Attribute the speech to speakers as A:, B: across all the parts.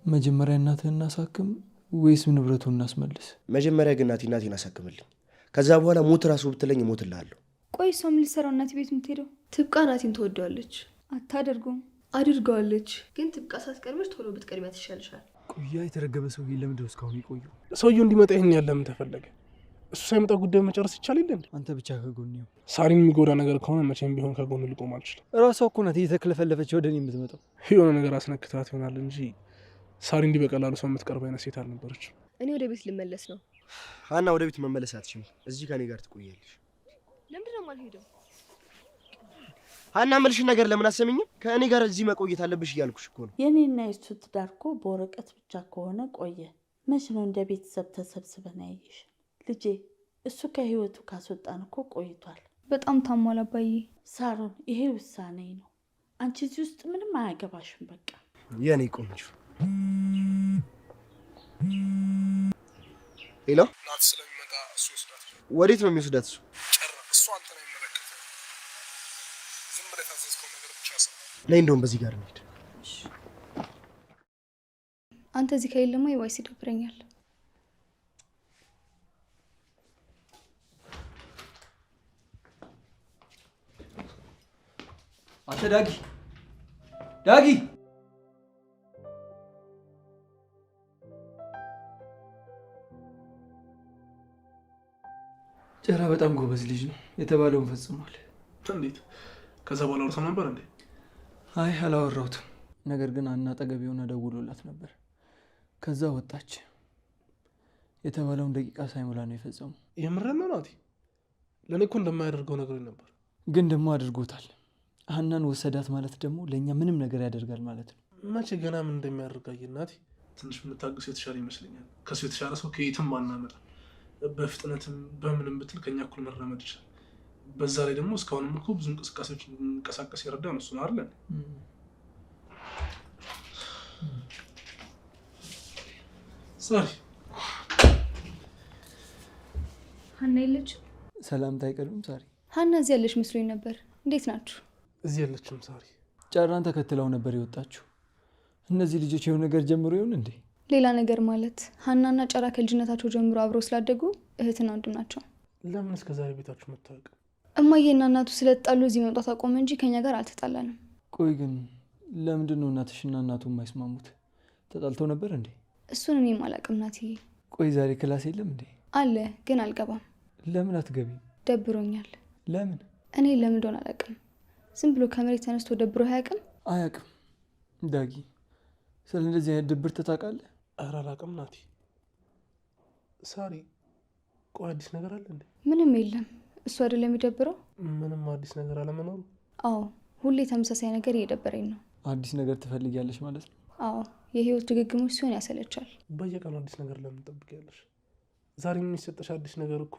A: መጀመሪያ እናትህን እናሳክም ወይስ ንብረቱን እናስመልስ?
B: መጀመሪያ ግን እናቴን አሳክምልኝ። ከዛ በኋላ ሞት ራሱ ብትለኝ እሞትልሃለሁ።
C: ቆይ እሷ ምን ልትሰራው እናቴ ቤት የምትሄደው?
D: ትብቃ ናቲን ትወደዋለች።
C: አታደርገውም።
D: አድርገዋለች። ግን ትብቃ ሳትቀድመሽ ቶሎ ብትቀድሚያት ይሻልሻል።
A: ቆያ የተረገበ ሰውዬ ለምንድን ነው እስካሁን የቆየው?
E: ሰውየው እንዲመጣ ይህን ያለ ምን ተፈለገ? እሱ ሳይመጣ ጉዳዩ መጨረስ ይቻል የለ?
A: አንተ ብቻ ከጎን ይሁን።
E: ሳሪን የሚጎዳ ነገር ከሆነ መቼም ቢሆን ከጎን ልቆም አልችልም።
A: ራሷ እኮ ናት እየተክለፈለፈች ወደ እኔ የምትመጣው።
E: የሆነ ነገር አስነክታት ይሆናል እንጂ ሳሪ እንዲህ በቀላሉ ሰው የምትቀርብ አይነት ሴት አልነበረች።
D: እኔ ወደ ቤት ልመለስ ነው።
B: ሀና ወደ ቤት መመለስ አትችይም። እዚህ ከኔ ጋር ትቆያለሽ።
D: ለምንድን ነው የማልሄደው?
B: ሀና መልሽ ነገር ለምን አሰሚኝም? ከእኔ ጋር እዚህ መቆየት አለብሽ እያልኩሽ እኮ ነው።
F: የኔና የሱ ትዳር እኮ በወረቀት ብቻ ከሆነ ቆየ። መች ነው እንደ ቤተሰብ ተሰብስበን ያየሽ? ልጄ እሱ ከህይወቱ ካስወጣን እኮ ቆይቷል።
C: በጣም ታሟል አባዬ።
F: ሳሮን ይሄ ውሳኔ ነው። አንቺ እዚህ ውስጥ ምንም አያገባሽም። በቃ
B: የኔ ቆንጆ። ሄሎ፣
E: ናት ስለሚመጣ እሱ ይወስዳት።
B: ወዴት ነው የሚወስዳት እሱ?
E: እሱ አንተ ነው የሚመለከተው። ዝም ብለህ የታዘዝከው ነገር ብቻ ሰው
B: ነይ፣ እንደውም በዚህ ጋር እንሂድ።
C: አንተ እዚህ ከሌለማ ይዋይስ ይደብረኛል።
A: አንተ ዳጊ ጨራ በጣም ጎበዝ ልጅ ነው። የተባለውን ፈጽሟል።
E: እንዴት? ከዛ በኋላ አውርተው ነበር እንዴ?
A: አይ አላወራሁትም። ነገር ግን አና አጠገብ የሆነ ደውሎላት ነበር። ከዛ ወጣች። የተባለውን ደቂቃ ሳይሞላ ነው የፈጸሙ።
E: የምረን ነው ናቲ? ለእኔ እኮ እንደማያደርገው ነገር ነበር።
A: ግን ደግሞ አድርጎታል። ሀናን ወሰዳት ማለት ደግሞ ለእኛ ምንም ነገር ያደርጋል ማለት ነው።
E: መቼ ገና ምን እንደሚያደርጋይ ናቲ። ትንሽ ብንታገሱ የተሻለ ይመስለኛል። ከሱ የተሻለ ሰው ከየትም አናመጣ። በፍጥነትም በምንም ብትል ከኛ እኩል መራመድ ይችላል። በዛ ላይ ደግሞ እስካሁንም እኮ ብዙ እንቅስቃሴዎች እንቀሳቀስ ይረዳን እሱ ነው አይደል? ሳሪ
C: ሀና የለችም?
A: ሰላምታ አይቀርም ሳሪ።
C: ሀና እዚህ ያለች መስሎኝ ነበር። እንዴት ናችሁ?
E: እዚህ ያለችም ሳሪ
A: ጨራን ተከትለው ነበር የወጣችሁ። እነዚህ ልጆች የሆነ ነገር ጀምሮ ይሆን እንዴ?
C: ሌላ ነገር ማለት ሀናና ጨራ ከልጅነታቸው ጀምሮ አብረው ስላደጉ እህትና ወንድም ናቸው።
E: ለምን እስከ ዛሬ ቤታችሁ መታወቅ?
C: እማዬና እናቱ ስለተጣሉ እዚህ መምጣት አቆመ እንጂ ከኛ ጋር አልተጣላንም።
A: ቆይ ግን ለምንድን ነው እናትሽና እናቱ የማይስማሙት? ተጣልተው ነበር እንዴ?
C: እሱን እኔም አላውቅም ናትዬ።
A: ቆይ ዛሬ ክላስ የለም እንዴ?
C: አለ ግን አልገባም።
A: ለምን አትገቢ?
C: ደብሮኛል።
A: ለምን?
C: እኔ ለምን እንደሆነ አላውቅም። ዝም ብሎ ከመሬት ተነስቶ ደብሮ አያውቅም።
A: አያውቅም። ዳጊ ስለ እንደዚህ አይነት ድብርት ታውቃለህ?
E: ኧረ አላውቅም ናቲ። ሳሪ ቆይ አዲስ ነገር አለ እንዴ?
C: ምንም የለም። እሱ አይደለም የሚደብረው?
E: ምንም አዲስ ነገር አለመኖሩ?
C: አዎ ሁሌ ተመሳሳይ ነገር እየደበረኝ ነው።
A: አዲስ ነገር ትፈልጊያለሽ ማለት ነው?
C: አዎ የህይወት ድግግሞች ሲሆን ያሰለቻል።
E: በየቀኑ አዲስ ነገር ለምን ትጠብቂያለሽ? ዛሬ የሚሰጠሽ አዲስ ነገር እኮ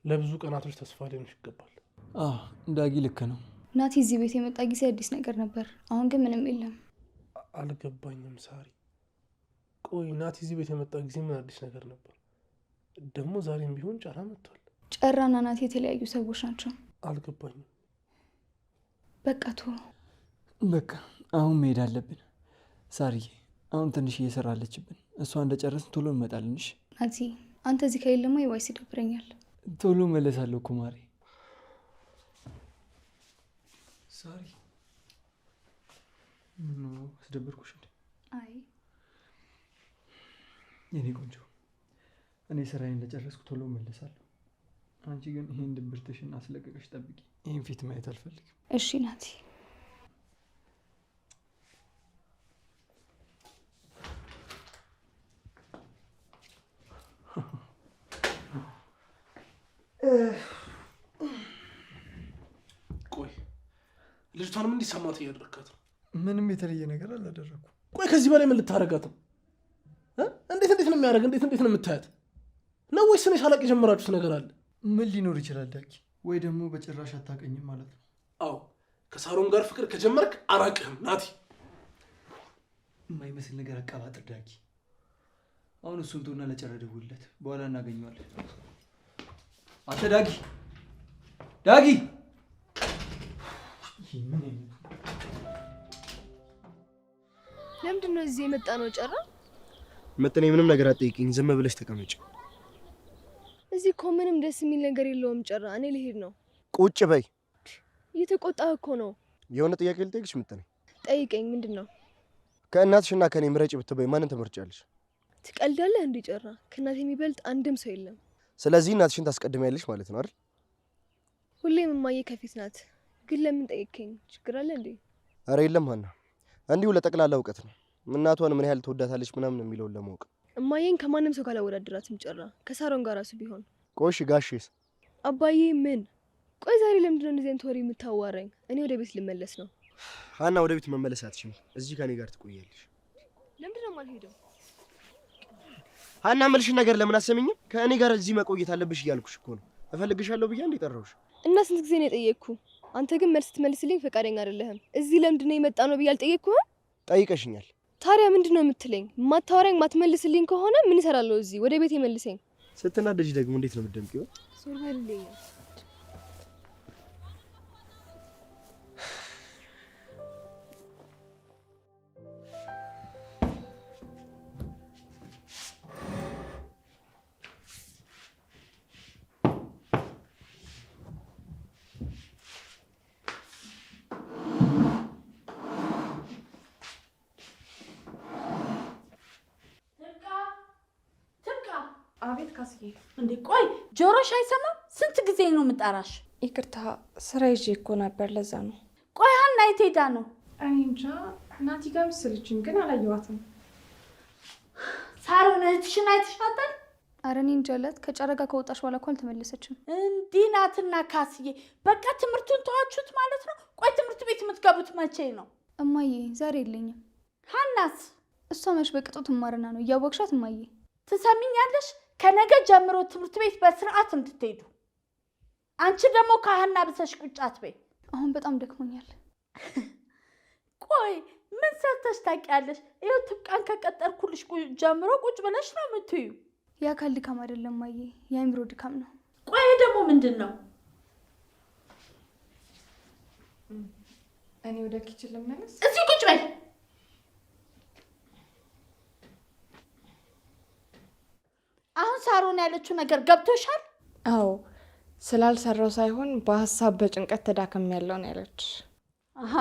E: ለብዙ ቀናቶች ተስፋ ሊሆንሽ ይገባል።
A: ዳጊ ልክ ነው።
C: ናቲ እዚህ ቤት የመጣ ጊዜ አዲስ ነገር ነበር። አሁን ግን ምንም የለም።
E: አልገባኝም ሳሪ። ቆይ ናቲ እዚህ ቤት የመጣ ጊዜ ምን አዲስ ነገር ነበር? ደግሞ ዛሬም ቢሆን ጨራ መጥቷል።
C: ጨራና ናቲ የተለያዩ ሰዎች ናቸው።
E: አልገባኝም።
C: በቃ ተወው።
A: በቃ አሁን መሄድ አለብን ሳርዬ። አሁን ትንሽ እየሰራለችብን። እሷ እንደጨረስን ቶሎ እንመጣለን። እሺ
C: ናቲ አንተ እዚህ ከሌለማ ይዋይስ ይደብረኛል።
A: ቶሎ መለሳለሁ እኮ ማሬ። ሳሪ ምነው አስደበርኩሽ እንዴ?
C: አይ
A: የኔ ቆንጆ፣ እኔ ስራዬን እንደጨረስኩ ቶሎ መለሳለሁ። አንቺ ግን ይሄን ድብርትሽን አስለቀቀሽ ጠብቂ። ይሄን ፊት ማየት አልፈልግም።
C: እሺ ናቲ።
E: ቆይ ልጅቷንም እንዲሰማት እያደረካት ነው?
A: ምንም የተለየ ነገር አላደረኩም።
E: ቆይ ከዚህ በላይ ምን ልታረጋት ነው? እንዴት ነው የሚያደርግ? እንዴት ነው የምታያት ነው? ወይስ እኔ ሳላቅ የጀመራችሁት ነገር አለ?
A: ምን ሊኖር ይችላል ዳጊ? ወይ ደግሞ በጭራሽ አታውቀኝም ማለት ነው?
E: አዎ ከሳሮን ጋር ፍቅር ከጀመርክ አራቅህም ናቲ።
A: የማይመስል ነገር አቀባጥር ዳጊ። አሁን እሱን ተውና ለጨረ ደውልለት፣ በኋላ እናገኘዋለን። አንተ ዳጊ
D: ለምንድን ነው እዚህ የመጣ ነው ጨራ?
B: መጥኔ ምንም ነገር አትጠይቂኝ፣ ዝም ብለሽ ተቀመጭ።
D: እዚህ እኮ ምንም ደስ የሚል ነገር የለውም ጨራ። እኔ ልሄድ ነው።
B: ቁጭ በይ።
D: እየተቆጣህ እኮ ነው።
B: የሆነ ጥያቄ ልጠይቅሽ መጥኔ።
D: ጠይቀኝ። ምንድን ነው?
B: ከእናትሽና ከኔ ምረጭ ብትበይ ማንን ትመርጫለሽ?
D: ትቀልዳለህ እንዴ ጨራ? ከእናቴ የሚበልጥ አንድም ሰው የለም።
B: ስለዚህ እናትሽን ታስቀድሚያለሽ ማለት ነው አይደል?
D: ሁሌም እማዬ ከፊት ናት። ግን ለምን ጠይቀኝ? ችግር አለ እንዴ?
B: አረ የለም ሀና፣ እንዲሁ ለጠቅላላ እውቀት ነው። እናቷን ምን ያህል ትወዳታለች ምናምን የሚለውን ለማወቅ።
D: እማዬን ከማንም ሰው ካላወዳደራትም ጨራ፣ ከሳሮን ጋር ራሱ ቢሆን።
B: ቆሽ ጋሽስ?
D: አባዬ ምን? ቆይ ዛሬ ለምንድን ነው እንደዚህ አይነት ወሬ የምታዋራኝ? እኔ ወደ ቤት ልመለስ ነው።
B: ሀና ወደ ቤት መመለስ አትችይም። እዚህ ከኔ ጋር ትቆያለሽ።
D: ለምንድን ነው የማልሄደው?
B: ሀና መልሽ ነገር ለምን አሰሚኝም? ከእኔ ጋር እዚህ መቆየት አለብሽ እያልኩሽ እኮ ነው። እፈልግሻለሁ ብዬ እንዴ ጠራሁሽ?
D: እና ስንት ጊዜ ነው የጠየቅኩ? አንተ ግን መልስ ትመልስልኝ ፈቃደኛ አይደለህም። እዚህ ለምንድን ነው የመጣ ነው ብዬ አልጠየቅኩህም?
B: ጠይቀሽኛል።
D: ታዲያ ምንድን ነው የምትለኝ? ማታወራኝ ማትመልስልኝ ከሆነ ምን እሰራለሁ እዚህ? ወደ ቤት መልሰኝ።
B: ስትናደጂ ደግሞ እንዴት ነው የምትደምቂው?
D: ዞር በልልኝ።
C: አቤት ካስዬ።
F: እንዴ ቆይ ጆሮሽ አይሰማም? ስንት ጊዜ ነው የምጠራሽ?
C: ይቅርታ ስራ ይዤ እኮ ነበር፣ ለዛ ነው።
F: ቆይ ሀና የት ሄዳ ነው?
C: እኔ እንጃ፣ እናቴ ጋር መሰለችኝ፣ ግን አላየኋትም።
F: ሳሮን እህትሽን አይተሻታል?
C: ኧረ እኔ እንጃ አላት። ከጨረጋ ከወጣሽ በኋላ እኮ አልተመለሰችም።
F: እንዲህ ናትና ካስዬ፣ በቃ ትምህርቱን ተዋችሁት ማለት ነው? ቆይ ትምህርት ቤት የምትገቡት መቼ ነው?
C: እማዬ ዛሬ የለኝም።
F: ሀናስ?
C: እሷ መች በቅጡ ትማርና ነው፣ እያወቅሻት እማዬ።
F: ትሰሚኛለሽ? ከነገ ጀምሮ ትምህርት ቤት በስርዓት እንድትሄዱ። አንቺ ደግሞ ከሀና ብሰሽ ቁጭ አትበይ።
C: አሁን በጣም ደክሞኛል።
F: ቆይ ምን ሰርተሽ ታውቂያለሽ? ይኸው ትብቃን ከቀጠርኩልሽ ጀምሮ ቁጭ ብለሽ ነው የምትዩ።
C: የአካል ድካም አይደለም እማዬ፣ የአእምሮ ድካም ነው።
F: ቆይ ደግሞ ምንድን ነው?
C: እኔ ወደ ኪችን ልመለስ።
F: እዚህ ቁጭ በይ። አሁን ሳሮን ያለችው ነገር ገብቶሻል?
G: አዎ፣ ስላልሰራው ሳይሆን በሀሳብ በጭንቀት ተዳከም ያለው ነው ያለች።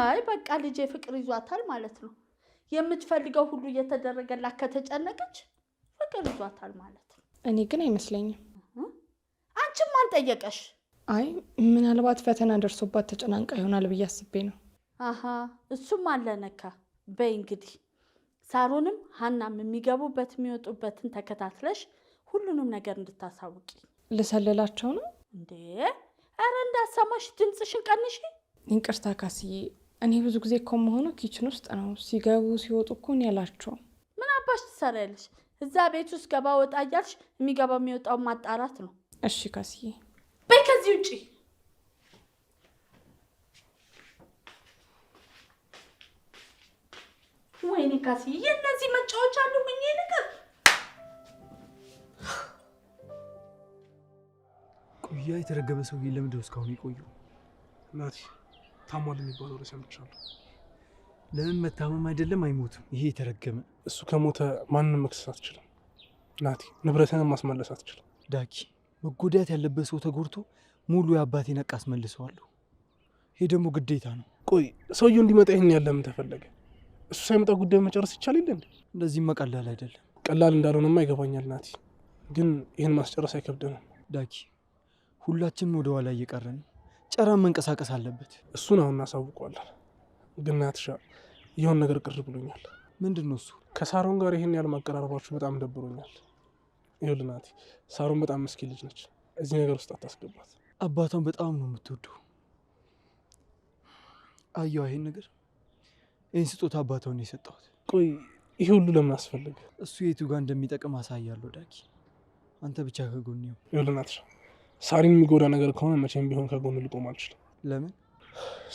F: አይ በቃ ልጄ ፍቅር ይዟታል ማለት ነው። የምትፈልገው ሁሉ እየተደረገላት ከተጨነቀች ፍቅር ይዟታል ማለት ነው።
G: እኔ ግን አይመስለኝም።
F: አንቺም ማን ጠየቀሽ?
G: አይ ምናልባት ፈተና ደርሶባት ተጨናንቃ ይሆናል ብዬ አስቤ ነው።
F: አሃ እሱም አለ ነካ። በይ እንግዲህ ሳሮንም ሀናም የሚገቡበት የሚወጡበትን ተከታትለሽ ሁሉንም ነገር እንድታሳውቂ።
G: ልሰልላቸው ነው
F: እንዴ? ኧረ እንዳሰማሽ ድምፅሽን ቀንሺ።
G: ይቅርታ ካስዬ፣ እኔ ብዙ ጊዜ እኮ መሆኑ ኪችን ውስጥ ነው። ሲገቡ ሲወጡ እኮ እኔ አላቸውም።
F: ምን አባሽ ትሰሪያለሽ? እዛ ቤት ውስጥ ገባ ወጣ እያልሽ የሚገባው የሚወጣው ማጣራት ነው።
G: እሺ ካስዬ።
F: በይ ከዚህ ውጪ። ወይኔ ካስዬ፣ የእነዚህ መጫወቻ አሉ ምን ነገር።
A: ቆያ የተረገመ ሰውዬ ለምንድነው እስካሁን የቆየው?
E: እናቴ ታሟል የሚባለው ወሬ ሰምቻለሁ።
A: ለምን መታመም አይደለም አይሞትም። ይሄ የተረገመ
E: እሱ ከሞተ ማንንም መክሰስ አትችልም እናቴ፣ ንብረትንም ማስመለስ አትችልም።
A: ዳኪ፣ መጎዳት ያለበት ሰው ተጎድቶ ሙሉ የአባቴ ነቅ አስመልሰዋለሁ። ይሄ ደግሞ ግዴታ ነው።
E: ቆይ ሰውየው እንዲመጣ ይህን ያለ ምን ተፈለገ? እሱ ሳይመጣ ጉዳዩ መጨረስ ይቻል የለ እንዴ?
A: እንደዚህማ ቀላል አይደለም።
E: ቀላል እንዳልሆነማ ይገባኛል እናቴ፣ ግን ይህን ማስጨረስ አይከብደንም።
A: ዳኪ፣ ሁላችንም ወደ ኋላ እየቀረን፣ ጨራም መንቀሳቀስ አለበት።
E: እሱን አሁን እናሳውቀዋለን። ግን ናትሻ የሆነ ነገር ቅር ብሎኛል።
A: ምንድን ነው እሱ?
E: ከሳሮን ጋር ይህን ያህል ማቀራረባችሁ በጣም ደብሮኛል። ይኸውልህ ናቲ፣ ሳሮን በጣም ምስኪን ልጅ ነች። እዚህ ነገር ውስጥ አታስገባት።
A: አባቷን በጣም ነው የምትወደው። አየዋ ይሄን ነገር፣ ይህን ስጦታ አባቷን የሰጠሁት።
E: ቆይ ይሄ ሁሉ ለምን አስፈለገ?
A: እሱ የቱ ጋር እንደሚጠቅም አሳያለሁ ዳኪ። አንተ ብቻ ከጎን ይሁን።
E: ይኸውልህ ናትሻ፣ ሳሪን የሚጎዳ ነገር ከሆነ መቼም ቢሆን ከጎን ልቆም አልችልም።
A: ለምን?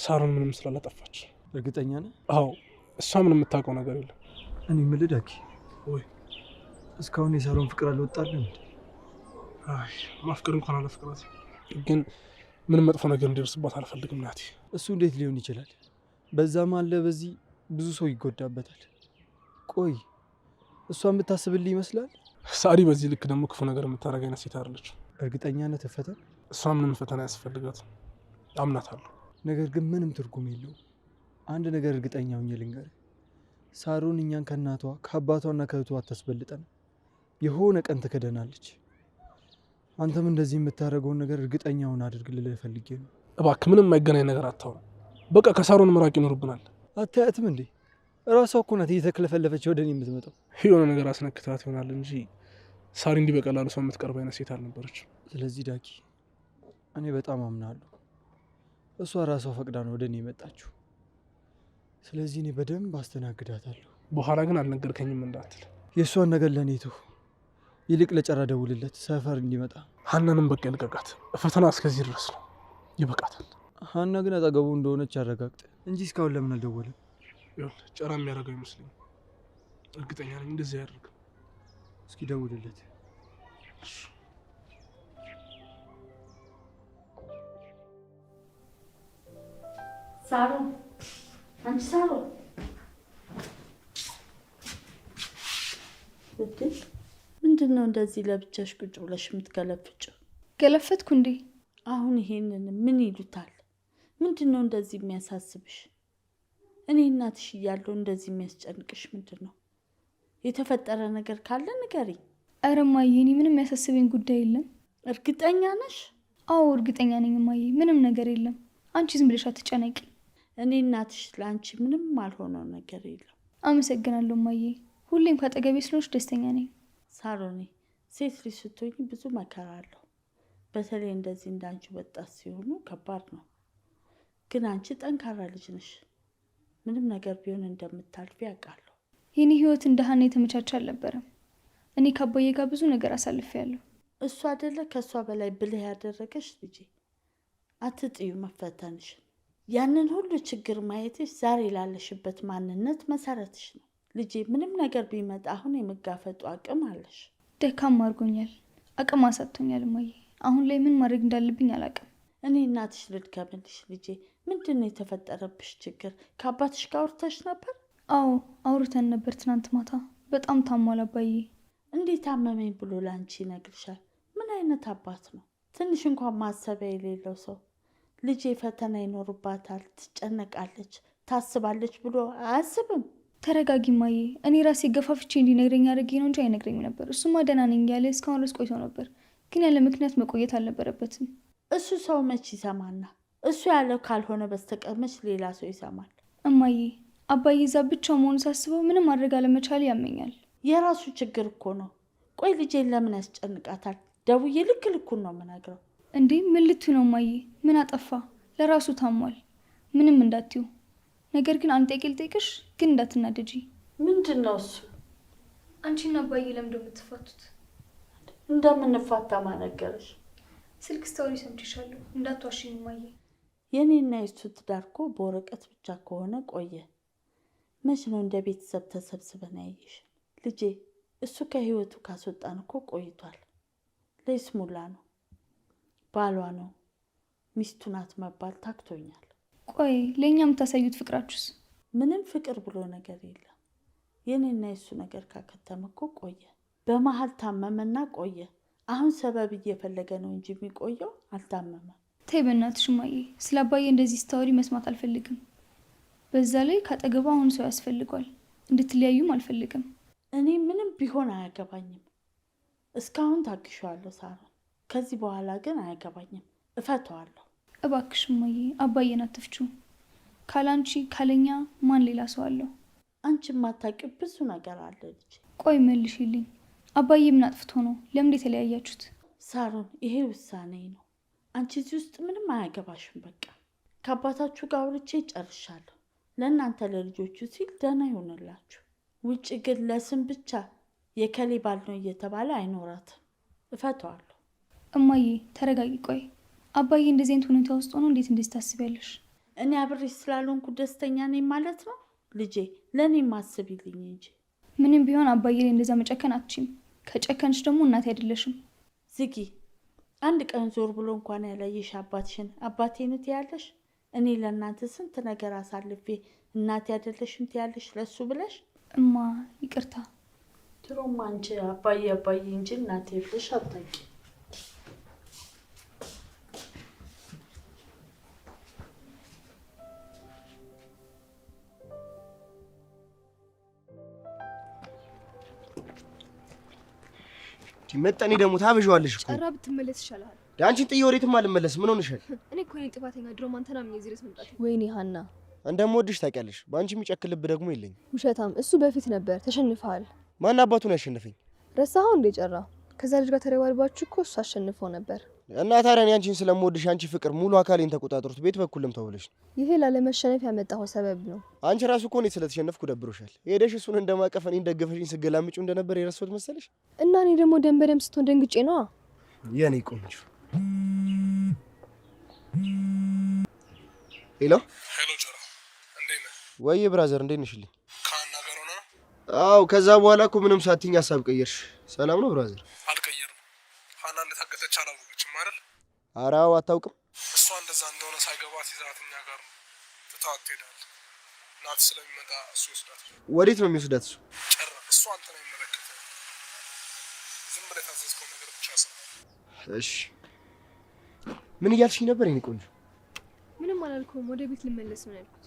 E: ሳሮን ምንም ስላላጠፋች።
A: እርግጠኛ ነህ?
E: አዎ፣ እሷ ምንም የምታውቀው ነገር የለም።
A: እኔ የምልህ ዳኪ፣
E: ወይ
A: እስካሁን የሳሮን ፍቅር አልወጣልም?
E: አይ ማፍቀር እንኳን አላፍቅራት፣ ግን ምንም መጥፎ ነገር እንዲደርስባት አልፈልግም ናቲ።
A: እሱ እንዴት ሊሆን ይችላል? በዛም አለ በዚህ ብዙ ሰው ይጎዳበታል። ቆይ እሷን የምታስብልህ ይመስላል?
E: ሳሪ በዚህ ልክ ደግሞ ክፉ ነገር የምታደርግ አይነት ሴት አይደለች።
A: እርግጠኛ ነህ ትፈተን?
E: እሷ ምንም ፈተና ያስፈልጋትም አምናታለሁ።
A: ነገር ግን ምንም ትርጉም የለውም። አንድ ነገር እርግጠኛ ሆኜ ልንገርህ፣ ሳሮን እኛን ከእናቷ ከአባቷና ከእህቷ አታስበልጠን። የሆነ ቀን ትከደናለች። አንተም እንደዚህ የምታደርገውን ነገር እርግጠኛውን አድርግ ልልህ ፈልጌ ነው።
E: እባክህ ምንም የማይገናኝ ነገር አታውራ። በቃ ከሳሮን መራቅ ይኖርብናል።
A: አታያትም እንዴ? እራሷ እኮ ናት እየተክለፈለፈች ወደ እኔ የምትመጣው።
E: የሆነ ነገር አስነክታት ይሆናል እንጂ ሳሪ እንዲህ በቀላሉ ሰው የምትቀርብ አይነት ሴት አልነበረች።
A: ስለዚህ ዳኪ እኔ በጣም አምናለሁ። እሷ ራሷ ፈቅዳ ነው ወደ እኔ የመጣችው። ስለዚህ እኔ በደንብ አስተናግዳታለሁ።
E: በኋላ ግን አልነገርከኝም እንዳትል።
A: የእሷን ነገር ለእኔ ተው። ይልቅ ለጨራ ደውልለት ሰፈር እንዲመጣ።
E: ሀናንም በቃ ልቀቃት። ፈተና እስከዚህ ድረስ ነው፣ ይበቃታል።
A: ሀና ግን አጠገቡ እንደሆነች አረጋግጥ እንጂ እስካሁን ለምን አልደወለም?
E: ጨራ የሚያደርገው ይመስለኝ። እርግጠኛ ነኝ እንደዚህ ያደርግ።
A: እስኪ ደውልለት።
F: ሳሮን፣ አንቺ ሳሮን፣ ምንድን ነው እንደዚህ ለብቻሽ ቁጭ ብለሽ የምትገለፍጭው?
C: ገለፈትኩ እንዴ?
F: አሁን ይሄንን ምን ይሉታል? ምንድን ነው እንደዚህ የሚያሳስብሽ? እኔ እናትሽ እያለሁ እንደዚህ የሚያስጨንቅሽ ምንድን ነው? የተፈጠረ ነገር ካለ ንገሪኝ።
C: ኧረ እማዬ፣ እኔ ምንም ያሳስበኝ ጉዳይ የለም።
F: እርግጠኛ ነሽ?
C: አዎ እርግጠኛ ነኝ እማዬ፣ ምንም ነገር የለም። አንቺ ዝም ብለሽ አትጨነቂ።
F: እኔ እናትሽ ለአንቺ ምንም አልሆነው ነገር የለም።
C: አመሰግናለሁ እማዬ፣ ሁሌም ካጠገቤ ስለሆንሽ ደስተኛ ነኝ።
F: ሳሮኔ፣ ሴት ልጅ ስትሆኝ ብዙ መከራ አለው። በተለይ እንደዚህ እንዳንቺ ወጣት ሲሆኑ ከባድ ነው። ግን አንቺ ጠንካራ ልጅ ነሽ። ምንም ነገር ቢሆን እንደምታልፊ ያውቃለሁ።
C: የኔ ህይወት እንደ ሀና የተመቻቸ አልነበረም። እኔ ከአባዬ ጋር ብዙ ነገር አሳልፌያለሁ።
F: እሱ አይደለ ከእሷ በላይ ብልህ ያደረገሽ ልጄ። አትጥዩ መፈተንሽን። ያንን ሁሉ ችግር ማየትሽ ዛሬ ላለሽበት ማንነት መሰረትሽ ነው ልጄ። ምንም ነገር ቢመጣ አሁን የመጋፈጡ አቅም አለሽ።
C: ደካማ አድርጎኛል፣ አቅም አሳጥቶኛል እማዬ። አሁን ላይ ምን ማድረግ እንዳለብኝ አላውቅም።
F: እኔ እናትሽ ልድገምልሽ ልጄ። ምንድን ነው የተፈጠረብሽ ችግር? ከአባትሽ ጋር አውርተሽ ነበር?
C: አዎ አውርተን ነበር ትናንት ማታ። በጣም ታሟል አባዬ።
F: እንዴት አመመኝ ብሎ ላንቺ ይነግርሻል? ምን አይነት አባት ነው? ትንሽ እንኳን ማሰቢያ የሌለው ሰው። ልጄ ፈተና ይኖርባታል፣ ትጨነቃለች፣ ታስባለች ብሎ አያስብም?
C: ተረጋጊ እማዬ። እኔ ራሴ ገፋፍቼ እንዲነግረኝ አድርጌ ነው እንጂ አይነግረኝም ነበር። እሱማ ደህና ነኝ ያለ እስካሁን ድረስ ቆይቶ ነበር። ግን ያለ ምክንያት መቆየት አልነበረበትም።
F: እሱ ሰው መች ይሰማና? እሱ ያለው ካልሆነ በስተቀር መች ሌላ ሰው ይሰማል?
C: እማዬ፣ አባዬ እዛ ብቻው መሆኑ ሳስበው ምንም ማድረግ አለመቻል ያመኛል።
F: የራሱ ችግር እኮ ነው። ቆይ ልጄን ለምን ያስጨንቃታል? ደውዬ ልክ ልኩን ነው የምነግረው።
C: እንዴ ምን ልትዩ ነው እማዬ? ምን አጠፋ? ለራሱ ታሟል። ምንም እንዳትዩ። ነገር ግን አንድ ጥያቄ ልጠይቅሽ፣ ግን እንዳትናደጂ።
F: ምንድን ነው እሱ?
C: አንቺና አባዬ ለምንድን ነው የምትፋቱት?
F: እንደምንፋታ ማነገረሽ?
C: ስልክ ስታወሪ ሰምቼሻለሁ። እንዳትዋሽኝ እማዬ።
F: የኔና የሱ ትዳር እኮ በወረቀት ብቻ ከሆነ ቆየ። መች ነው እንደ ቤተሰብ ተሰብስበን ያየሽ? ልጄ እሱ ከህይወቱ ካስወጣን እኮ ቆይቷል። ለይስሙላ ነው፣ ባሏ ነው፣ ሚስቱ ናት መባል ታክቶኛል።
C: ቆይ ለእኛ የምታሳዩት ፍቅራችሁስ?
F: ምንም ፍቅር ብሎ ነገር የለም። የኔና የሱ ነገር ካከተመ እኮ ቆየ። በመሀል ታመመና ቆየ። አሁን ሰበብ እየፈለገ ነው እንጂ የሚቆየው አልታመመም።
C: ተይ በእናትሽ እማዬ፣ ስለ አባዬ እንደዚህ ስታወሪ መስማት አልፈልግም። በዛ ላይ ካጠገቡ አሁን ሰው ያስፈልጓል። እንድትለያዩም አልፈልግም።
F: እኔ ምንም ቢሆን አያገባኝም። እስካሁን ታግሼዋለሁ ሳሮን። ከዚህ በኋላ ግን አያገባኝም፣ እፈተዋለሁ።
C: እባክሽ እማዬ፣ አባዬን አትፍቺው። ካላንቺ ካለኛ ማን ሌላ ሰው አለው?
F: አንቺ የማታውቂው ብዙ ነገር አለ ልጅ።
C: ቆይ መልሽልኝ፣ አባዬ ምን አጥፍቶ ነው? ለምን የተለያያችሁት?
F: ሳሮን፣ ይሄ ውሳኔ ነው። አንቺ እዚህ ውስጥ ምንም አያገባሽም። በቃ ከአባታችሁ ጋር አውርቼ ጨርሻለሁ። ለእናንተ ለልጆቹ ሲል ደህና ይሆንላችሁ። ውጭ ግን ለስም ብቻ የከሌ ባል ነው እየተባለ አይኖራትም። እፈተዋለሁ።
C: እማዬ ተረጋጊ። ቆይ አባዬ እንደዚህ አይነት ሁኔታ ውስጥ ሆኖ እንዴት እንደዚህ ታስቢያለሽ?
F: እኔ አብሬሽ ስላልሆንኩ ደስተኛ ነኝ ማለት ነው ልጄ? ለእኔ ማስቢልኝ እንጂ።
C: ምንም ቢሆን አባዬ ላይ እንደዛ መጨከን አትችይም። ከጨከንሽ ደግሞ እናቴ አይደለሽም።
F: ዝጊ። አንድ ቀን ዞር ብሎ እንኳን ያላየሽ አባትሽን አባቴን ትያለሽ? እኔ ለእናንተ ስንት ነገር አሳልፌ እናቴ አይደለሽም ትያለሽ ለሱ ብለሽ?
C: እማ ይቅርታ።
F: ድሮም አንቺ አባዬ አባዬ እንጂ እናቴ ብለሽ አታውቂ።
B: መጣኔ ደግሞ ታበዣዋለሽ እኮ።
D: ጨራ ብትመለስ ይሻላል።
B: አንቺን ጥዬ ወዴትም አልመለስ። ምን ሆነሻል?
D: እኔ እኮ ነኝ ጥፋተኛ። ድሮም አንተና ምን እዚህ ድረስ መምጣት። ወይኔ ሀና፣
B: እንደምወድሽ ታውቂያለሽ። በአንቺ የሚጨክል ልብ ደግሞ የለኝም።
D: ውሸታም። እሱ በፊት ነበር። ተሸንፈሃል።
B: ማን አባቱን ያሸነፈኝ?
D: ረሳኸው እንዴ? ጨራ ከዛ ልጅ ጋር ተረባርባችሁ እኮ እሱ አሸንፎ ነበር።
B: እና ታዲያ እኔ አንቺን ስለምወድሽ አንቺ ፍቅር ሙሉ አካሌን ተቆጣጥሮት ቤት በኩልም ተውለሽ ነው።
D: ይሄ ላለመሸነፍ ያመጣው ሰበብ ነው።
B: አንቺ ራሱ እኮ እኔ ስለተሸነፍኩ ደብሮሻል። ሄደሽ እሱን እንደማቀፍ እኔን ደግፈሽኝ ስገላምጪው እንደነበር የረሳሁት መሰለሽ?
D: እና እኔ ደግሞ ደም በደም ስትሆን ደንግጬ ነዋ።
B: የኔ ቆንጆ። ሄሎ
E: ሄሎ፣ ጨራ እንዴት ነህ?
B: ወይ ብራዘር እንዴት ነሽልኝ?
E: ከሀና ጋር ሆነ?
B: አዎ፣ ከዛ በኋላ እኮ ምንም ሳትይኝ ሀሳብ ቀየርሽ። ሰላም ነው ብራዘር?
E: አልቀየርም። ሀና እንደታገተች አላወቀችም አይደል?
B: ኧረ አዎ፣ አታውቅም።
E: እሷ እንደዛ እንደሆነ ሳይገባት ይዛት እኛ ጋር ነው ትተዋት ትሄዳለች። ናት ስለሚመጣ እሱ ይወስዳታል።
B: ወዴት ነው የሚወስዳት እሱ?
E: ጨራ እሱ አንተን አይመለከትም። ዝም ብለህ የታዘዝከው ነገር ብቻ ስራ።
B: እሺ፣ ምን እያልሽኝ ነበር የኔ ቆንጆ?
D: ምንም አላልኩም። ወደ ቤት ልመለስ ነው ያልኩት።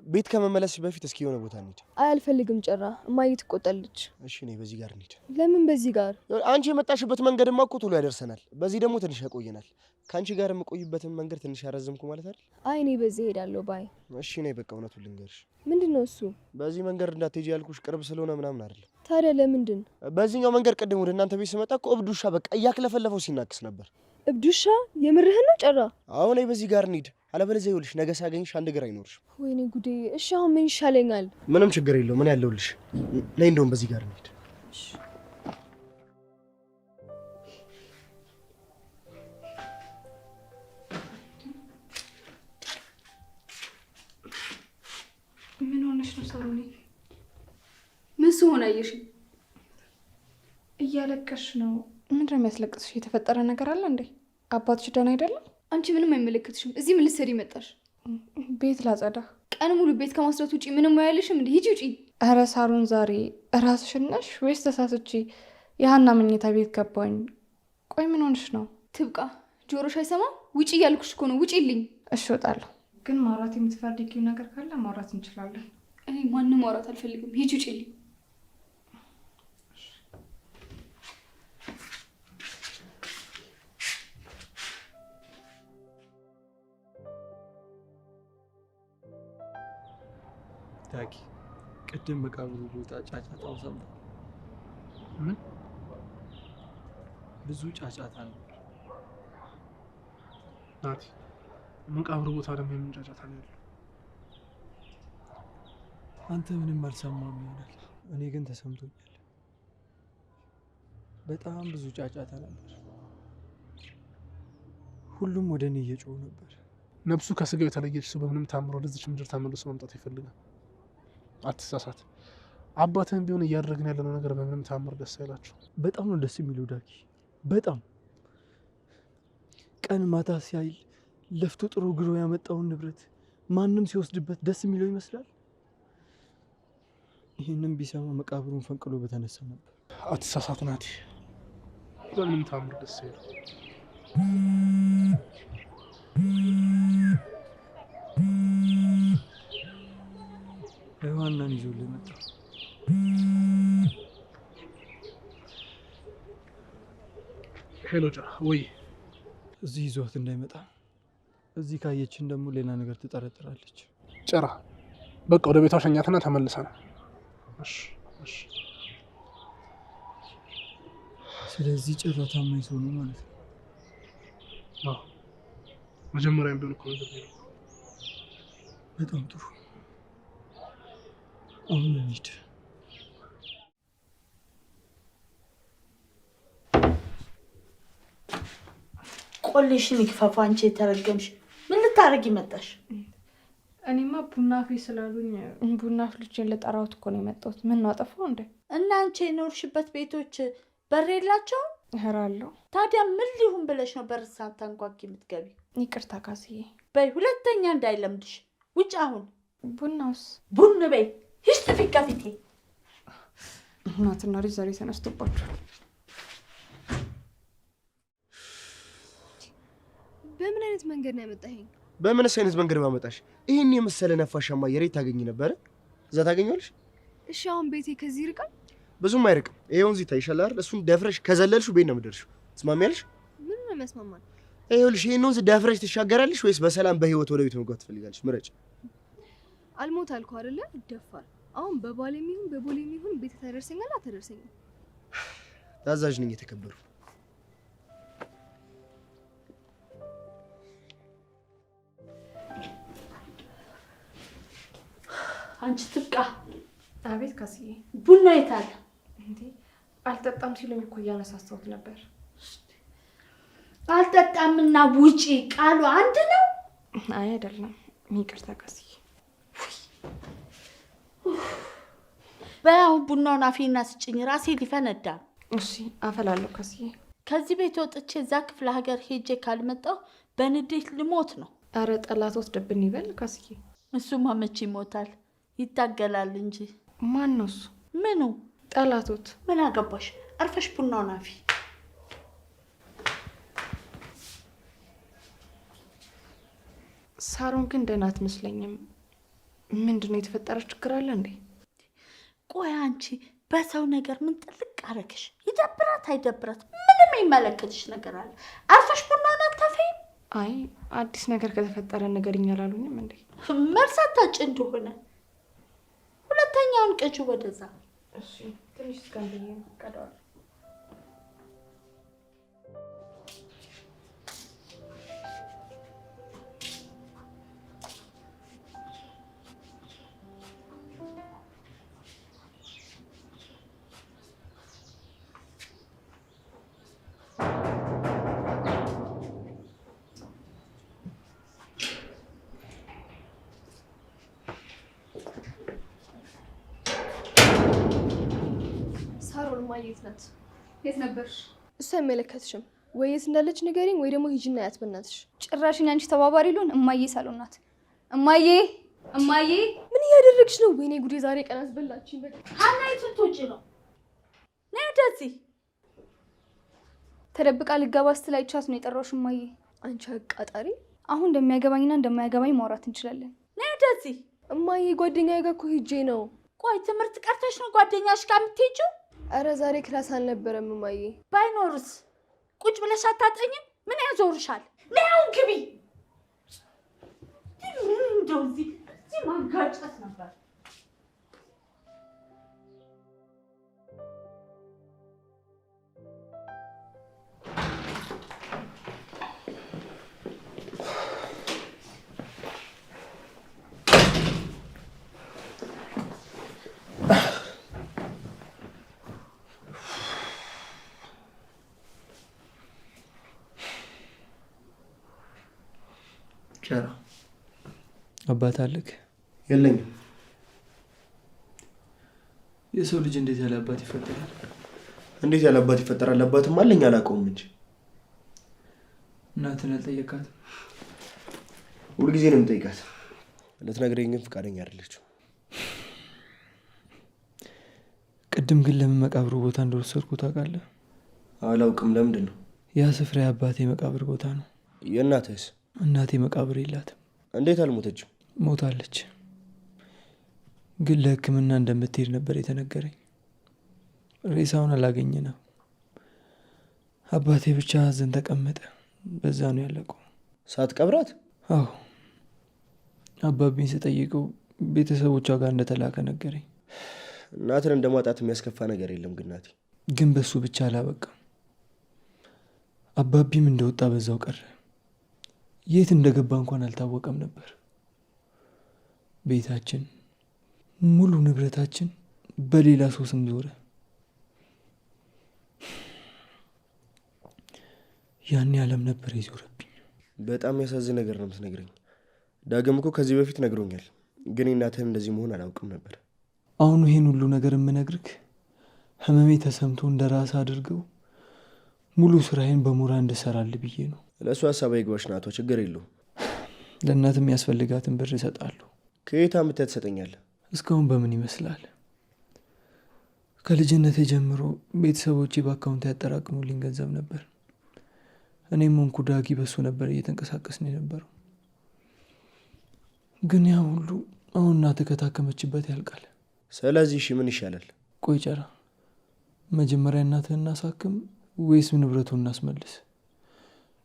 B: ቤት ከመመለስሽ በፊት እስኪ የሆነ ቦታ እንሂድ።
D: አይ አልፈልግም ጨራ፣ እማዬ ትቆጣለች።
B: እሺ፣ እኔ በዚህ ጋር እንሂድ።
D: ለምን በዚህ ጋር?
B: አንቺ የመጣሽበት መንገድማ እኮ ቶሎ ያደርሰናል። በዚህ ደግሞ ትንሽ ያቆየናል። ከአንቺ ጋር የምቆይበትን መንገድ ትንሽ ያረዘምኩ ማለት አይደል?
D: አይ እኔ በዚህ ሄዳለሁ ባይ።
B: እሺ፣ ነይ በቃ እውነቱን ልንገርሽ።
D: ምንድነው እሱ?
B: በዚህ መንገድ እንዳትሄጂ ያልኩሽ ቅርብ ስለሆነ ምናምን አይደለም።
D: ታዲያ ለምንድን?
B: በዚህኛው መንገድ ቅድም ወደ እናንተ ቤት ስመጣ እኮ እብድ ውሻ በቃ እያክለፈለፈው ሲናክስ ነበር።
D: እብድ ውሻ? የምርህን ነው ጨራ?
B: አሁን ነይ በዚህ ጋር እንሂድ። አለበለዚያ ይኸውልሽ ነገ ሳገኝሽ አንድ እግር አይኖርሽም።
D: ወይኔ ጉዴ! እሺ አሁን ምን ይሻለኛል?
B: ምንም ችግር የለውም። ምን ያለውልሽ። ነይ እንደውም በዚህ ጋር እንሂድ።
G: ምን ሆነሽ ነው ሳሮኔ?
C: ምን ስሆን አየሽ?
G: እያለቀሽ ነው። ምንድን ነው የሚያስለቅስሽ? የተፈጠረ ነገር አለ እንዴ? አባትሽ ደህና አይደለም?
C: አንቺ ምንም አይመለከትሽም። እዚህ ምን ልትሰሪ መጣሽ?
G: ቤት ላጸዳ።
C: ቀን ሙሉ ቤት ከማስረት ውጪ ምንም አያልሽም እንዴ? ሂጂ ውጪ።
G: ኧረ ሳሮን ዛሬ እራስሽን ነሽ ወይስ ተሳስቼ የሀና መኝታ ቤት ገባኝ? ቆይ ምን ሆንሽ ነው?
C: ትብቃ። ጆሮሽ አይሰማም? ውጪ እያልኩሽ እኮ ነው። ውጪልኝ።
G: እሺ እወጣለሁ። ግን ማውራት የምትፈልጊው ነገር ካለ ማውራት እንችላለን።
C: እኔ ማንም ማውራት አልፈልግም። ሂጂ ውጪልኝ።
A: ዳጊ ቅድም መቃብሩ ቦታ ጫጫታው ሰማ።
E: ምን?
A: ብዙ ጫጫታ ነው።
E: ናቲ፣ መቃብሩ ቦታ ደግሞ የምን ጫጫታ ነው ያለው?
A: አንተ ምንም አልሰማም ይሆናል። እኔ ግን ተሰምቶኛል። በጣም ብዙ ጫጫታ ነበር። ሁሉም ወደ እኔ እየጮሁ ነበር።
E: ነፍሱ ከስጋው የተለየች ሰው በምንም ታምሮ ወደዚች ምድር ተመልሶ መምጣት ይፈልጋል። አትሳሳት። አባትህም ቢሆን እያደረግን ያለነው ነገር በምንም ታምር ደስ አይላቸው።
A: በጣም ነው ደስ የሚለው ዳጊ። በጣም ቀን ማታ ሲያይል ለፍቶ ጥሮ ግሮ ያመጣውን ንብረት ማንም ሲወስድበት ደስ የሚለው ይመስላል። ይህንም ቢሰማ መቃብሩን ፈንቅሎ በተነሳ ነበር።
E: አትሳሳት ናቲ፣ በምንም ታምር ደስ አይለው።
A: ዮሐናን ይዞልህ መጣ።
E: ሄሎ ጨራ፣ ወይ
A: እዚህ ይዟት እንዳይመጣ። እዚህ ካየችን ደግሞ ሌላ ነገር ትጠረጥራለች።
E: ጨራ፣ በቃ ወደ ቤቷ ሸኛትና ተመልሰና። እሺ እሺ።
A: ስለዚህ ጭራ ታማኝ ሰው ነው ማለት ነው።
E: አዎ፣ መጀመሪያም ቢሆን እኮ ነገር ነው።
A: በጣም ጥሩ። አሁን እንሂድ።
F: ቆልሽን ይክፈፉ። አንቺ የተረገምሽ ምን ልታረጊ መጣሽ?
G: እኔማ ቡና አፍሊ ስላሉኝ ቡና አፍልቼን ልጠራውት እኮ ነው የመጣሁት። ምን ነው አጠፋው እንዴ?
F: እና አንቺ የኖርሽበት ቤቶች በር የላቸውም?
G: እህራለሁ።
F: ታዲያ ምን ሊሁን ብለሽ ነው በር ሳታንኳኪ የምትገቢ?
G: ይቅርታ ካስዬ።
F: በይ ሁለተኛ እንዳይለምድሽ። ውጭ አሁን።
G: ቡናውስ?
F: ቡን በይ። ሂሽ ጥፊ ከፊቴ
G: እናትና ልጅ ዛሬ ተነስቶባቸዋል።
D: በምን አይነት መንገድ ነው ያመጣኸኝ?
B: በምንስ አይነት መንገድ ባመጣሽ? ይሄን የመሰለ ነፋሻማ አየር ታገኝ ነበር? እዛ ታገኛለሽ?
D: እሺ አሁን ቤቴ ከዚህ ይርቃል?
B: ብዙም አይርቅም። ይሄው እዚህ ታይሻል አይደል? እሱን ደፍረሽ ከዘለልሽው ቤት ነው የምትደርሺው። ትስማሚያለሽ?
D: ምን ነው የሚያስማማን?
B: ይኸውልሽ ይሄን ወንዝ ደፍረሽ ትሻገራለሽ ወይስ በሰላም በህይወት ወደ ቤት መግባት ትፈልጋለሽ? ምረጭ።
D: አልሞት አልኩ አይደለ? ይደፋል። አሁን በባሌም ይሁን በቦሌም ይሁን ቤት ታደርሰኛል አታደርሰኝም?
B: ታዛዥ ነኝ የተከበሩ።
F: አንቺ ትብቃ።
G: አቤት ካስዬ።
F: ቡና የታለ?
G: እንዴ አልጠጣም ሲሉኝ እኮ እያነሳሳሁት ነበር።
F: አልጠጣምና ውጪ ቃሉ አንድ ነው።
G: አይ አይደለም፣ ይቅርታ ካስዬ።
F: በያው ቡናውን አፌና ስጭኝ፣ ራሴ ሊፈነዳ።
G: እሺ አፈላለሁ ካስዬ።
F: ከዚህ ቤት ወጥቼ እዛ ክፍለ ሀገር ሄጄ ካልመጣሁ በንዴት ልሞት ነው።
G: አረ ጠላት ወስደብን ይበል ካስዬ።
F: እሱማ መቼ ይሞታል? ይታገላል እንጂ።
G: ማን ነው እሱ?
F: ምኑ
G: ጠላቶት?
F: ምን አገባሽ? አርፈሽ ቡናውን አፊ።
G: ሳሮን ግን ደህና አትመስለኝም። ምንድነው የተፈጠረ ችግር አለ እንዴ?
F: ቆይ አንቺ በሰው ነገር ምን ጥልቅ አረግሽ? ይደብራት አይደብራት ምንም የሚመለከትሽ ነገር አለ? አርፈሽ ቡናውን አታፈይም?
G: አይ አዲስ ነገር ከተፈጠረ ነገርኛ አላሉኝም እንዴ?
F: መርሳት ታጭ እንደሆነ ሁለተኛውን ቅጂ ወደዛ።
G: እሺ ትንሽ እስከንብዬ ቀዳዋል።
D: የት ናት?
C: የት ነበርሽ?
D: እሱ አይመለከትሽም። ወይ የት እንዳለች ንገሪኝ፣ ወይ ደግሞ ሂጂና ያት በእናትሽ።
C: ጭራሽኝ አንቺ ተባባሪ ሉን እማዬ ሳሎን ናት። እማዬ እማዬ፣
D: ምን እያደረግሽ ነው? ወይኔ ጉዴ፣ ዛሬ ቀን አስበላችኝ። በቃ
F: ሀና የት ልትወጪ ነው? ነይ ወደዚህ።
C: ተደብቃ ልገባ ስትል አይቻት ነው የጠራሁሽ እማዬ።
D: አንቺ አቃጣሪ።
C: አሁን እንደሚያገባኝና እንደማያገባኝ ማውራት እንችላለን።
F: ነይ ወደዚህ።
D: እማዬ ጓደኛዬ ጋር እኮ ሂጄ ነው።
F: ቆይ ትምህርት ቀርተሽ ነው ጓደኛሽ ጋር የምትሄጂው?
D: አረ ዛሬ ክላስ አልነበረም እማዬ።
F: ባይኖርስ ቁጭ ብለሽ አታጠኝም? ምን ያዞርሻል? ነይ አሁን ግቢ። እንደው እዚህ ማጋጨት ነበር።
B: ቻራ
A: አባት አለክ?
B: የለኝም።
A: የሰው ልጅ እንዴት ያለ አባት ይፈጠራል?
B: እንዴት ያለ አባት ይፈጠራል? አባትም አለኝ አላውቀውም እንጂ።
A: እናትን አልጠየቃትም?
B: ሁልጊዜ ነው የምጠይቃት። ልትነግረኝ ግን ፈቃደኛ አይደለችም።
A: ቅድም ግን ለምን መቃብሩ ቦታ እንደወሰድኩ ታውቃለህ?
B: አላውቅም። ለምንድን ነው?
A: ያ ስፍራ የአባቴ መቃብር ቦታ ነው።
B: የእናትህስ?
A: እናቴ መቃብር የላትም።
B: እንዴት አልሞተችም?
A: ሞታለች፣ ግን ለሕክምና እንደምትሄድ ነበር የተነገረኝ። ሬሳውን አላገኘንም። አባቴ ብቻ ሀዘን ተቀመጠ። በዛ ነው ያለቀው።
B: ሳትቀብራት?
A: አዎ፣ አባቢን ስጠይቀው ቤተሰቦቿ ጋር እንደተላከ ነገረኝ።
B: እናትን እንደማጣት የሚያስከፋ ነገር የለም። ግን ናቲ፣
A: ግን በሱ ብቻ አላበቃም። አባቢም እንደወጣ በዛው ቀረ። የት እንደገባ እንኳን አልታወቀም ነበር። ቤታችን፣ ሙሉ ንብረታችን በሌላ ሰው ስም ዞረ። ያኔ ዓለም ነበር የዞረብኝ።
B: በጣም ያሳዝን ነገር ነው የምትነግረኝ። ዳግም እኮ ከዚህ በፊት ነግሮኛል፣ ግን እናትህን እንደዚህ መሆን አላውቅም ነበር።
A: አሁን ይሄን ሁሉ ነገር የምነግርህ ህመሜ ተሰምቶ እንደ ራስ አድርገው ሙሉ ስራዬን በሞራ እንድሰራል ብዬ ነው።
B: ለእሱ ሀሳብ አይግባሽ ናቶ፣ ችግር የለውም።
A: ለእናት የሚያስፈልጋትን ብር እሰጣለሁ።
B: ከየት አምጥተህ ትሰጠኛለህ?
A: እስካሁን በምን ይመስላል? ከልጅነቴ ጀምሮ ቤተሰቦቼ በአካውንት ያጠራቅሙልኝ ገንዘብ ነበር። እኔም ሆንኩ ዳጊ በሱ ነበር እየተንቀሳቀስን የነበረው። ግን ያ ሁሉ አሁን እናትህ ከታከመችበት ያልቃል።
B: ስለዚህ እሺ ምን ይሻላል?
A: ቆይ ጨራ፣ መጀመሪያ እናትህ እናሳክም ወይስ ንብረቱን እናስመልስ?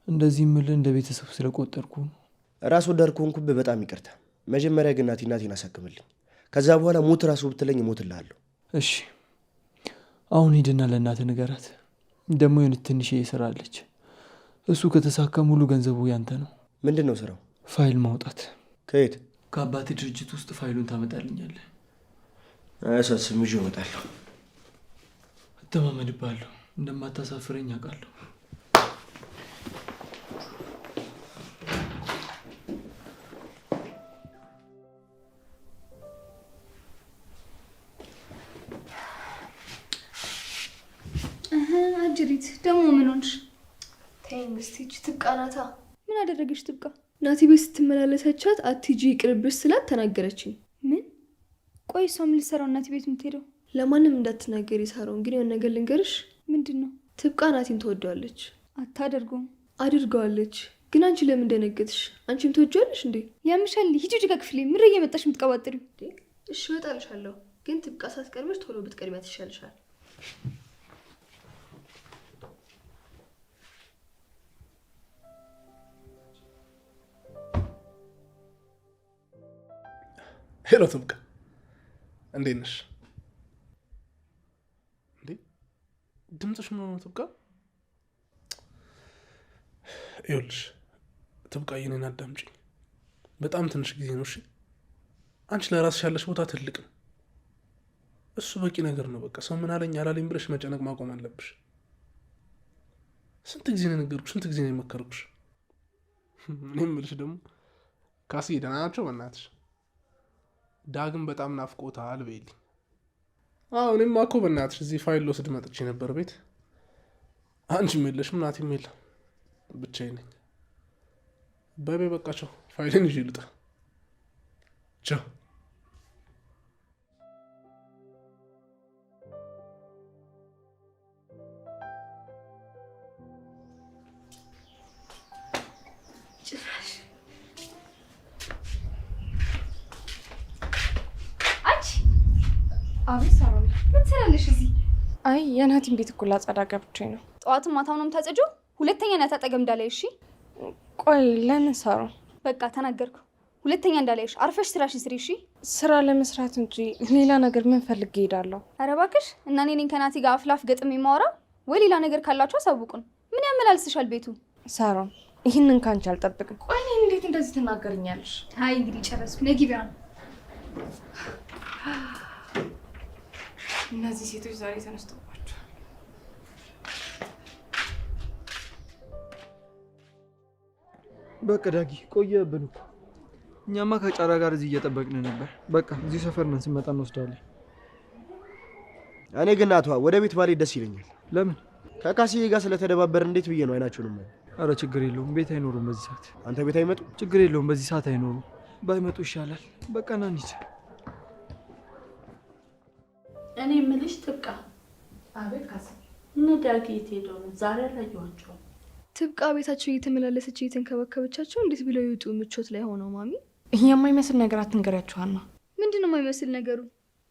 A: እንደዚህ ምልህ እንደ ቤተሰብ ስለቆጠርኩ ነው።
B: ራስ ወዳድ ከሆንኩብህ በጣም ይቅርታ። መጀመሪያ ግን እናቴን አሳክምልኝ። ከዛ በኋላ ሞት ራሱ ብትለኝ እሞትልሃለሁ።
A: እሺ አሁን ሂድና ለእናትህ ንገራት። ደግሞ የሆነች ትንሽዬ ስራ አለች። እሱ ከተሳካ ሙሉ ገንዘቡ ያንተ ነው።
B: ምንድን ነው ስራው?
A: ፋይል ማውጣት።
B: ከየት?
A: ከአባቴ ድርጅት ውስጥ ፋይሉን ታመጣልኛለህ።
B: አያሳስብም፣ ይዤ እመጣለሁ።
A: እተማመንብሃለሁ። እንደማታሳፍረኝ አውቃለሁ።
C: አጅሪት ደግሞ ምን ሆንሽ?
D: ተይኝ እስቲ። እች ትብቃ ናታ።
C: ምን አደረገች ትብቃ?
D: ናቲ ቤት ስትመላለሰቻት አትሂጂ ይቅርብሽ ስላት ተናገረችኝ።
C: ምን? ቆይ እሷ ምን ልትሰራው እናቴ ቤት የምትሄደው?
D: ለማንም እንዳትናገሪ ሳሮን። ግን የሆነ ነገር ልንገርሽ።
C: ምንድን ነው?
D: ትብቃ ናቲን ትወደዋለች።
C: አታደርገውም።
D: አድርገዋለች። ግን አንቺ ለምን ደነገጥሽ? አንቺም ትወጂዋለሽ እንዴ?
C: ያምሻል። ሂጂ ውጭ ከክፍሌ። ምር እየመጣሽ የምትቀባጥሪው?
D: እሺ እወጣልሻለሁ። ግን ትብቃ ሳትቀርበሽ ቶሎ ብትቀድሚያት ይሻልሻል።
E: ሄሎ ትብቃ፣ እንዴት ነሽ? እንዴ ድምፅሽ ምን ሆነ ትብቃ? ይኸውልሽ ትብቃ፣ የእኔን አዳምጪኝ። በጣም ትንሽ ጊዜ ነው። እሺ አንቺ ለራስሽ ያለሽ ቦታ ትልቅ ነው። እሱ በቂ ነገር ነው። በቃ ሰው ምን አለኝ አላለኝ ብለሽ መጨነቅ ማቆም አለብሽ። ስንት ጊዜ ነው የነገርኩሽ? ስንት ጊዜ ነው የመከርኩሽ? እኔ የምልሽ ደግሞ ካስዬ ደህና ናቸው? በእናትሽ ዳግም በጣም ናፍቆታል በይልኝ። አዎ እኔማ እኮ በእናትሽ እዚህ ፋይል ልወስድ መጥቼ ነበር ቤት። አንቺም የለሽም ናቲም የለም፣ ብቻዬን ነኝ። በይ በቃ ቻው፣ ፋይልን ይዤ ልውጣ። ቻው።
C: አቤት ሳሮን፣ ምን ትሰራለሽ እዚህ?
G: አይ የናቲን ቤት እኮ ላጸዳ ገብቼ ነው።
C: ጠዋትም ማታው ነው የምታጸጂው? ሁለተኛ ናት አጠገብ እንዳላይሽ። እሺ
G: ቆይ ለምን ሳሮን?
C: በቃ ተናገርኩ። ሁለተኛ እንዳላይሽ። አርፈሽ ስራሽን ስሪ። እሺ
G: ስራ ለመስራት እንጂ ሌላ ነገር ምን ፈልጌ እሄዳለሁ?
C: ኧረ እባክሽ። እና እኔ ነኝ ከናቲ ጋር አፍላፍ ገጥም የማወራው? ወይ ሌላ ነገር ካላችሁ አሳውቁን። ምን ያመላልስሻል ቤቱ?
G: ሳሮን ይህንን ካንቺ አልጠብቅም። ቆይ እኔን እንዴት እንደዚህ ትናገርኛለሽ?
C: አይ እንግዲህ ጨረስኩ። ነይ ግቢያ ነው።
G: እነዚህ ሴቶች ዛሬ ተነስተውባቸው።
A: በቃ ዳጊ ቆየብን እኮ። እኛማ ከጫራ ጋር እዚህ እየጠበቅን ነበር። በቃ እዚህ ሰፈር ነን፣ ስንመጣ እንወስዳለን።
B: እኔ ግን አቷ ወደ ቤት ባሌ ደስ ይለኛል።
A: ለምን?
B: ከካስዬ ጋር ስለተደባበር እንዴት ብዬ ነው አይናችሁንም?
A: አረ ችግር የለውም፣ ቤት አይኖሩም በዚህ ሰዓት።
B: አንተ ቤት አይመጡ?
A: ችግር የለውም፣ በዚህ ሰዓት አይኖሩም። ባይመጡ ይሻላል። በቃ ና እንሂድ።
F: እኔ የምልሽ ትብቃ።
G: አቤት ካስ።
F: እነ ዳጊ የት ሄደው ነው? ዛሬ አላየኋቸውም።
D: ትብቃ ቤታቸው እየተመላለሰች እየተንከባከበቻቸው እንዴት ብለው ይውጡ? ምቾት ላይ ሆነው ማሚ።
G: ይሄ የማይመስል ነገር አትንገሪያቸው ሀና።
C: ምንድን ነው የማይመስል ነገሩ?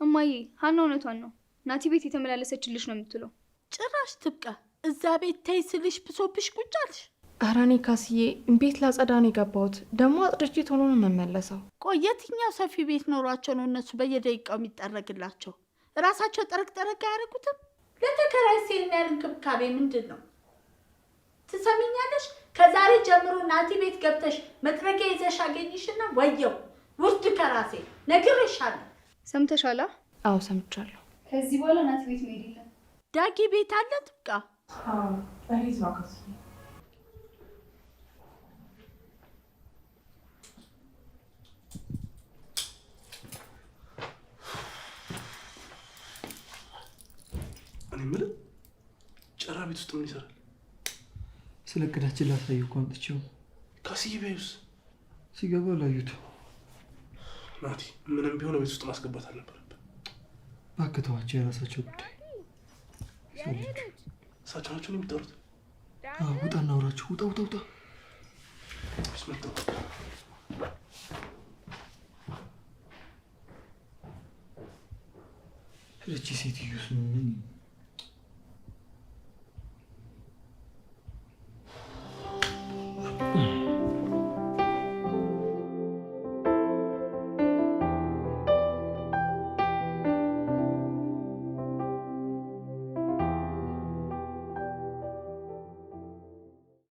C: እማዬ ሀና እውነቷን ነው። ናቲ ቤት የተመላለሰችልሽ ነው የምትለው።
F: ጭራሽ ትብቃ እዛ ቤት ተይ ስልሽ ብሶብሽ ቁጭ አልሽ።
G: ኧረ እኔ ካስዬ ቤት ላጸዳ ነው የገባሁት። ደግሞ አጥርቼ ቶሎ ነው የምመለሰው።
F: ቆይ የትኛው ሰፊ ቤት ኖሯቸው ነው እነሱ በየደቂቃው የሚጠረግላቸው? ራሳቸው ጠረቅ ጠረቅ አያደርጉትም? ለተከራይ ሴልና እንክብካቤ ምንድን ነው? ትሰሚኛለሽ? ከዛሬ ጀምሮ ናቲ ቤት ገብተሽ መጥረጊያ ይዘሽ አገኝሽና ወየው ውርድ ከራሴ ነግሬሻለሁ።
C: ሰምተሻላ?
G: አዎ ሰምቻለሁ።
C: ከዚህ በኋላ ናቲ ቤት መሄድ የለም።
F: ዳጊ ቤት አለ ትብቃ?
G: እሪት ነው ካስ።
E: እኔ የምልህ ጨራ ቤት ውስጥ ምን ይሰራል?
A: ስለ እቅዳችን ላሳየው እኮ አምጥቼው።
E: ካስዬ ቢያዩስ?
A: ሲገባ ላዩት።
E: ናቲ ምንም ቢሆን ቤት ውስጥ ማስገባት አልነበረብን።
A: እባክህ ተዋቸው፣ የራሳቸው ጉዳይ። ያለችው?
E: እሳቸው ናቸው የሚጠሩት?
A: ውጣ እናውራቸው። ውጣ ውጣ ውጣ። እቺ ሴትዮስ ምን